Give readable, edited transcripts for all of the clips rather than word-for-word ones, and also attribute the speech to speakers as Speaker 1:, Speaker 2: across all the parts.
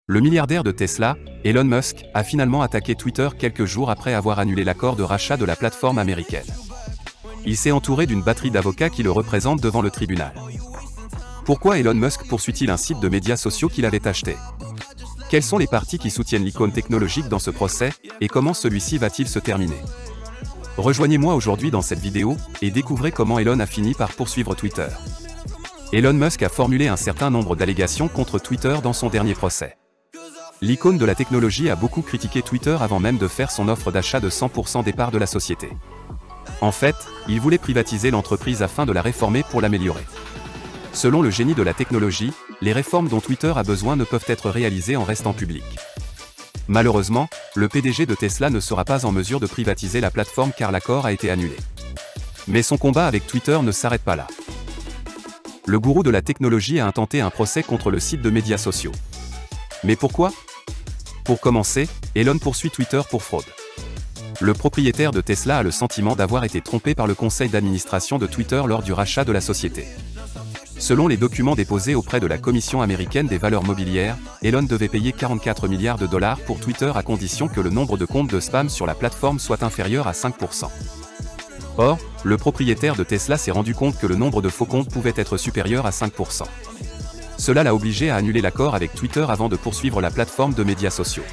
Speaker 1: Le milliardaire de Tesla, Elon Musk, a finalement attaqué Twitter quelques jours après avoir annulé l'accord de rachat de la plateforme américaine. Il s'est entouré d'une batterie d'avocats qui le représentent devant le tribunal. Pourquoi Elon Musk poursuit-il un site de médias sociaux qu'il avait acheté? Quelles sont les parties qui soutiennent l'icône technologique dans ce procès, et comment celui-ci va-t-il se terminer? Rejoignez-moi aujourd'hui dans cette vidéo, et découvrez comment Elon a fini par poursuivre Twitter. Elon Musk a formulé un certain nombre d'allégations contre Twitter dans son dernier procès. L'icône de la technologie a beaucoup critiqué Twitter avant même de faire son offre d'achat de 100% des parts de la société. En fait, il voulait privatiser l'entreprise afin de la réformer pour l'améliorer. Selon le génie de la technologie, les réformes dont Twitter a besoin ne peuvent être réalisées en restant publiques. Malheureusement, le PDG de Tesla ne sera pas en mesure de privatiser la plateforme car l'accord a été annulé. Mais son combat avec Twitter ne s'arrête pas là. Le gourou de la technologie a intenté un procès contre le site de médias sociaux. Mais pourquoi? Pour commencer, Elon poursuit Twitter pour fraude. Le propriétaire de Tesla a le sentiment d'avoir été trompé par le conseil d'administration de Twitter lors du rachat de la société. Selon les documents déposés auprès de la Commission américaine des valeurs mobilières, Elon devait payer 44 milliards de dollars pour Twitter à condition que le nombre de comptes de spam sur la plateforme soit inférieur à 5%. Or, le propriétaire de Tesla s'est rendu compte que le nombre de faux comptes pouvait être supérieur à 5%. Cela l'a obligé à annuler l'accord avec Twitter avant de poursuivre la plateforme de médias sociaux.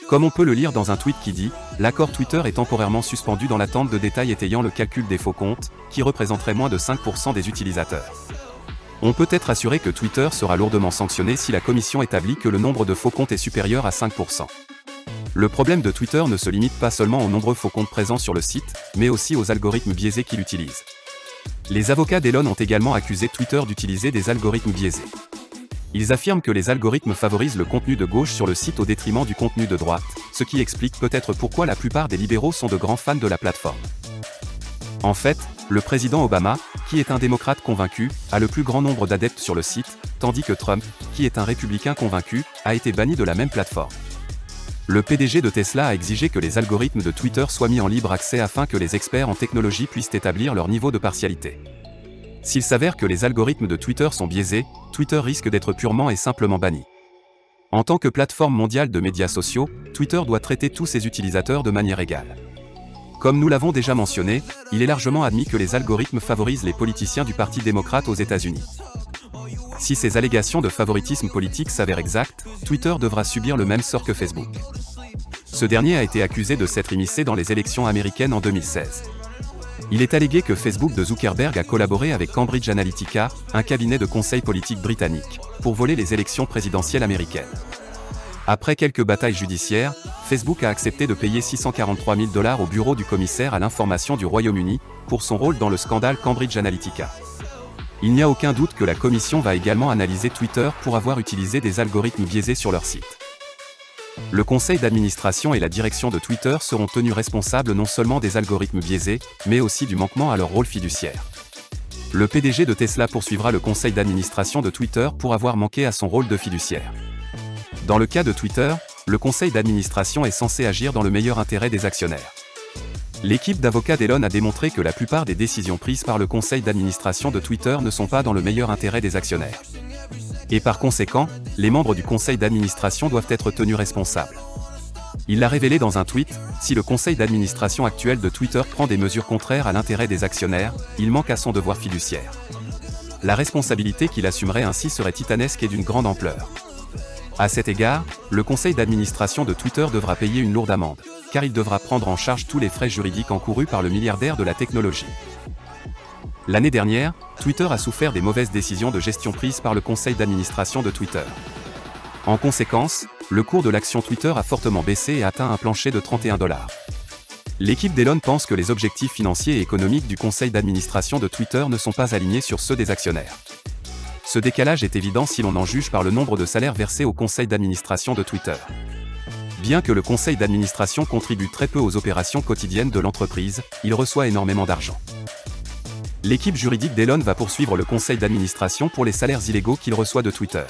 Speaker 1: Comme on peut le lire dans un tweet qui dit « L'accord Twitter est temporairement suspendu dans l'attente de détails étayant le calcul des faux comptes, qui représenteraient moins de 5% des utilisateurs. » On peut être assuré que Twitter sera lourdement sanctionné si la commission établit que le nombre de faux comptes est supérieur à 5%. Le problème de Twitter ne se limite pas seulement aux nombreux faux comptes présents sur le site, mais aussi aux algorithmes biaisés qu'il utilise. Les avocats d'Elon ont également accusé Twitter d'utiliser des algorithmes biaisés. Ils affirment que les algorithmes favorisent le contenu de gauche sur le site au détriment du contenu de droite, ce qui explique peut-être pourquoi la plupart des libéraux sont de grands fans de la plateforme. En fait, le président Obama, qui est un démocrate convaincu, a le plus grand nombre d'adeptes sur le site, tandis que Trump, qui est un républicain convaincu, a été banni de la même plateforme. Le PDG de Tesla a exigé que les algorithmes de Twitter soient mis en libre accès afin que les experts en technologie puissent établir leur niveau de partialité. S'il s'avère que les algorithmes de Twitter sont biaisés, Twitter risque d'être purement et simplement banni. En tant que plateforme mondiale de médias sociaux, Twitter doit traiter tous ses utilisateurs de manière égale. Comme nous l'avons déjà mentionné, il est largement admis que les algorithmes favorisent les politiciens du Parti démocrate aux États-Unis. Si ces allégations de favoritisme politique s'avèrent exactes, Twitter devra subir le même sort que Facebook. Ce dernier a été accusé de s'être immiscé dans les élections américaines en 2016. Il est allégué que Facebook de Zuckerberg a collaboré avec Cambridge Analytica, un cabinet de conseil politique britannique, pour voler les élections présidentielles américaines. Après quelques batailles judiciaires, Facebook a accepté de payer 643 000 $ au bureau du commissaire à l'information du Royaume-Uni, pour son rôle dans le scandale Cambridge Analytica. Il n'y a aucun doute que la commission va également analyser Twitter pour avoir utilisé des algorithmes biaisés sur leur site. Le conseil d'administration et la direction de Twitter seront tenus responsables non seulement des algorithmes biaisés, mais aussi du manquement à leur rôle fiduciaire. Le PDG de Tesla poursuivra le conseil d'administration de Twitter pour avoir manqué à son rôle de fiduciaire. Dans le cas de Twitter, le conseil d'administration est censé agir dans le meilleur intérêt des actionnaires. L'équipe d'avocats d'Elon a démontré que la plupart des décisions prises par le conseil d'administration de Twitter ne sont pas dans le meilleur intérêt des actionnaires. Et par conséquent, les membres du conseil d'administration doivent être tenus responsables. Il l'a révélé dans un tweet, si le conseil d'administration actuel de Twitter prend des mesures contraires à l'intérêt des actionnaires, il manque à son devoir fiduciaire. La responsabilité qu'il assumerait ainsi serait titanesque et d'une grande ampleur. À cet égard, le conseil d'administration de Twitter devra payer une lourde amende, car il devra prendre en charge tous les frais juridiques encourus par le milliardaire de la technologie. L'année dernière, Twitter a souffert des mauvaises décisions de gestion prises par le conseil d'administration de Twitter. En conséquence, le cours de l'action Twitter a fortement baissé et atteint un plancher de 31 $. L'équipe d'Elon pense que les objectifs financiers et économiques du conseil d'administration de Twitter ne sont pas alignés sur ceux des actionnaires. Ce décalage est évident si l'on en juge par le nombre de salaires versés au conseil d'administration de Twitter. Bien que le conseil d'administration contribue très peu aux opérations quotidiennes de l'entreprise, il reçoit énormément d'argent. L'équipe juridique d'Elon va poursuivre le conseil d'administration pour les salaires illégaux qu'il reçoit de Twitter.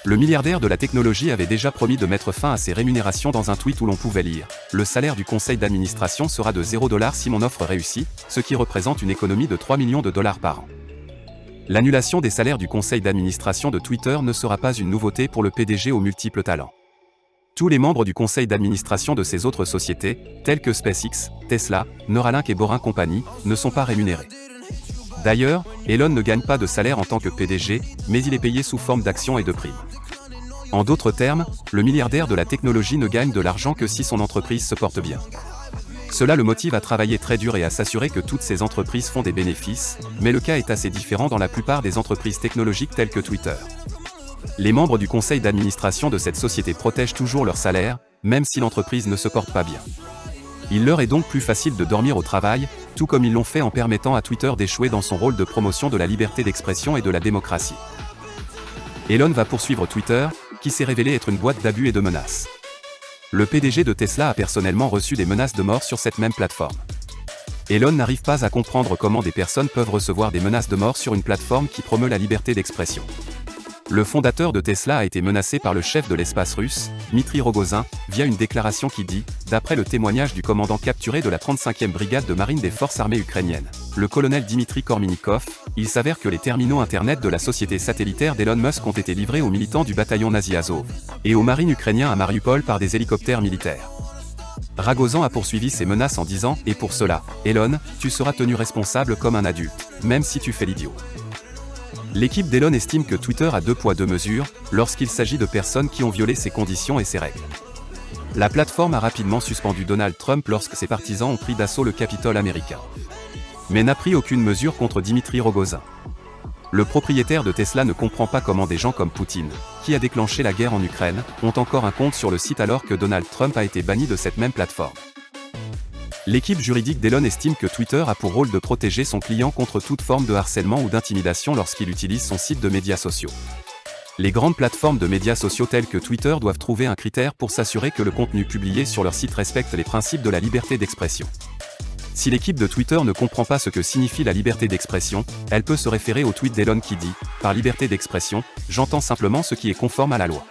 Speaker 1: Le milliardaire de la technologie avait déjà promis de mettre fin à ses rémunérations dans un tweet où l'on pouvait lire « Le salaire du conseil d'administration sera de $0 si mon offre réussit, ce qui représente une économie de 3 millions de dollars par an ». L'annulation des salaires du conseil d'administration de Twitter ne sera pas une nouveauté pour le PDG aux multiples talents. Tous les membres du conseil d'administration de ces autres sociétés, telles que SpaceX, Tesla, Neuralink et Boring Company, ne sont pas rémunérés. D'ailleurs, Elon ne gagne pas de salaire en tant que PDG, mais il est payé sous forme d'actions et de primes. En d'autres termes, le milliardaire de la technologie ne gagne de l'argent que si son entreprise se porte bien. Cela le motive à travailler très dur et à s'assurer que toutes ces entreprises font des bénéfices, mais le cas est assez différent dans la plupart des entreprises technologiques telles que Twitter. Les membres du conseil d'administration de cette société protègent toujours leur salaire, même si l'entreprise ne se porte pas bien. Il leur est donc plus facile de dormir au travail, tout comme ils l'ont fait en permettant à Twitter d'échouer dans son rôle de promotion de la liberté d'expression et de la démocratie. Elon va poursuivre Twitter, qui s'est révélé être une boîte d'abus et de menaces. Le PDG de Tesla a personnellement reçu des menaces de mort sur cette même plateforme. Elon n'arrive pas à comprendre comment des personnes peuvent recevoir des menaces de mort sur une plateforme qui promeut la liberté d'expression. Le fondateur de Tesla a été menacé par le chef de l'espace russe, Dmitry Rogozin, via une déclaration qui dit, d'après le témoignage du commandant capturé de la 35e brigade de marine des forces armées ukrainiennes, le colonel Dimitri Korminikov, il s'avère que les terminaux Internet de la société satellitaire d'Elon Musk ont été livrés aux militants du bataillon nazi Azov, et aux marines ukrainiens à Mariupol par des hélicoptères militaires. Rogozin a poursuivi ces menaces en disant « Et pour cela, Elon, tu seras tenu responsable comme un adulte, même si tu fais l'idiot ». L'équipe d'Elon estime que Twitter a 2 poids 2 mesures, lorsqu'il s'agit de personnes qui ont violé ses conditions et ses règles. La plateforme a rapidement suspendu Donald Trump lorsque ses partisans ont pris d'assaut le Capitole américain. Mais n'a pris aucune mesure contre Dimitri Rogozin. Le propriétaire de Tesla ne comprend pas comment des gens comme Poutine, qui a déclenché la guerre en Ukraine, ont encore un compte sur le site alors que Donald Trump a été banni de cette même plateforme. L'équipe juridique d'Elon estime que Twitter a pour rôle de protéger son client contre toute forme de harcèlement ou d'intimidation lorsqu'il utilise son site de médias sociaux. Les grandes plateformes de médias sociaux telles que Twitter doivent trouver un critère pour s'assurer que le contenu publié sur leur site respecte les principes de la liberté d'expression. Si l'équipe de Twitter ne comprend pas ce que signifie la liberté d'expression, elle peut se référer au tweet d'Elon qui dit « Par liberté d'expression, j'entends simplement ce qui est conforme à la loi.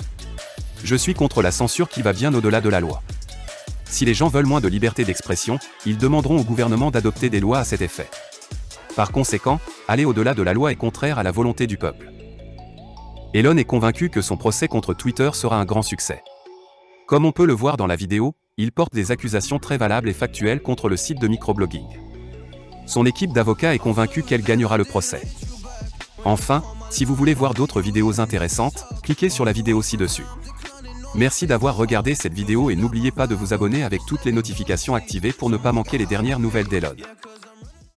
Speaker 1: Je suis contre la censure qui va bien au-delà de la loi. Si les gens veulent moins de liberté d'expression, ils demanderont au gouvernement d'adopter des lois à cet effet. Par conséquent, aller au-delà de la loi est contraire à la volonté du peuple. » Elon est convaincu que son procès contre Twitter sera un grand succès. Comme on peut le voir dans la vidéo, il porte des accusations très valables et factuelles contre le site de microblogging. Son équipe d'avocats est convaincue qu'elle gagnera le procès. Enfin, si vous voulez voir d'autres vidéos intéressantes, cliquez sur la vidéo ci-dessus. Merci d'avoir regardé cette vidéo et n'oubliez pas de vous abonner avec toutes les notifications activées pour ne pas manquer les dernières nouvelles d'Elon.